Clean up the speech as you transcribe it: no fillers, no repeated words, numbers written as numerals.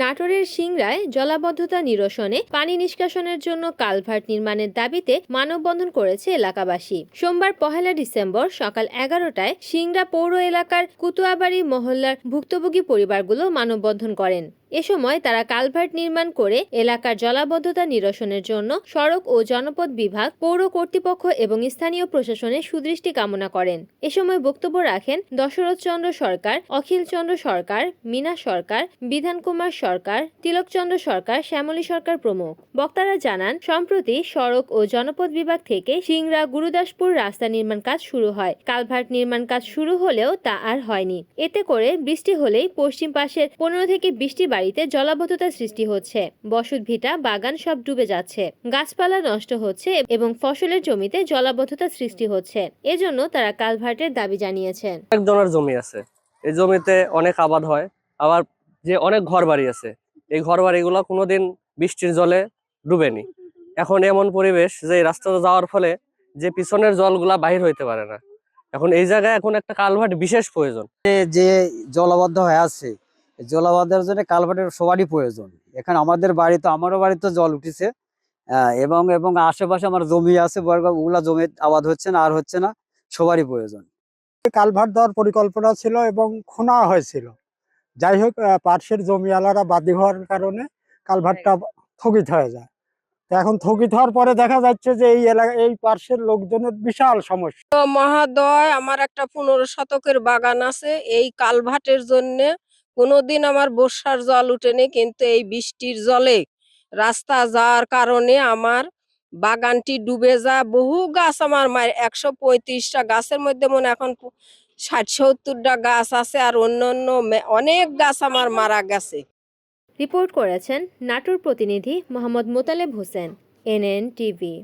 নাটোরের সিংড়ায় জলাবদ্ধতা নিরসনে পানি নিষ্কাশনের জন্য কালভার্ট নির্মাণের দাবিতে মানববন্ধন করেছে এলাকাবাসী। সোমবার ১ ডিসেম্বর সকাল ১১টায় সিংড়া পৌর এলাকার কুতুয়াবাড়ি মহল্লার ভুক্তভোগী পরিবারগুলো মানববন্ধন করেন। এ সময় তারা কালভার্ট নির্মাণ করে এলাকার জলাবদ্ধতা নিরসনের জন্য সড়ক ও জনপথ বিভাগ, পৌর কর্তৃপক্ষ এবং স্থানীয় প্রশাসনের সুদৃষ্টি কামনা করেন। এ সময় বক্তব্য রাখেন দশরথ চন্দ্র সরকার, অখিল চন্দ্র সরকার, মিনা সরকার, বিধান কুমার সরকার, তিলকচন্দ্র সরকার, শ্যামলী সরকার প্রমুখ। বক্তারা জানান, সম্প্রতি সড়ক ও জনপথ বিভাগ থেকে সিংড়া গুরুদাসপুর রাস্তা নির্মাণ কাজ শুরু হয়। কালভার্ট নির্মাণ কাজ শুরু হলেও তা আর হয়নি। এতে করে বৃষ্টি হলেই পশ্চিম পাশের ১৫ থেকে ২০টি বাড়িতে জলাবদ্ধতার সৃষ্টি হচ্ছে। বসত ভিটা, বাগান সব ডুবে যাচ্ছে, গাছপালা নষ্ট হচ্ছে এবং ফসলের জমিতে জলাবদ্ধতার সৃষ্টি হচ্ছে। এজন্য তারা কালভার্টের দাবি জানিয়েছেন। একজনের জমি আছে, এই জমিতে অনেক আবাদ হয়, আবার যে অনেক ঘর বাড়ি আছে, এই ঘর বাড়িগুলো কোনোদিন বৃষ্টির জলে ডুবেনি। এখন এমন পরিবেশ যে রাস্তাতে যাওয়ার ফলে যে পিছনের জলগুলা বাহির হইতে পারে না। এখন এই জায়গায় এখন একটা কালভার্ট বিশেষ প্রয়োজন। যে জলাবদ্ধ হয়ে আছে, জলাবদ্ধের জন্য কালভার্টের সবারই প্রয়োজন। এখানে আমাদের বাড়িতে, আমারও বাড়িতে জল উঠেছে, এবং এবং আশেপাশে আমার জমি আছে, ওগুলা জমি আবাদ হচ্ছে না, আর হচ্ছে না, সবারই প্রয়োজন। কালভার্ট দেওয়ার পরিকল্পনা ছিল এবং খোনা হয়েছিল। যাই হোক, পার্শ্বের জমিওয়ালারা বাদী হওয়ার কারণে কালভার্টটা স্থগিত হয়ে যায়। এখন স্থগিত হওয়ার পরে দেখা যাচ্ছে যে এই এলাকা, এই পার্শ্বের লোকজনের বিশাল সমস্যা। মহাদয়, আমার একটা ১৫ শতকের বাগান আছে। এই কালভার্টের জন্য কোনোদিন আমার বর্ষার জল উঠেনি, কিন্তু এই বৃষ্টির জলে রাস্তা যাওয়ার কারণে আমার বাগানটি ডুবে যায়। বহু গাছ আমার ১৩৫টা গাছের মধ্যে মনে এখন ৬০-৭০টা গাছ আছে, আর অন্যান্য অনেক গাছ আমার মারা গেছে। রিপোর্ট করেছেন নাটোর প্রতিনিধি মোহাম্মদ মোতালেব হোসেন, NN টিভি।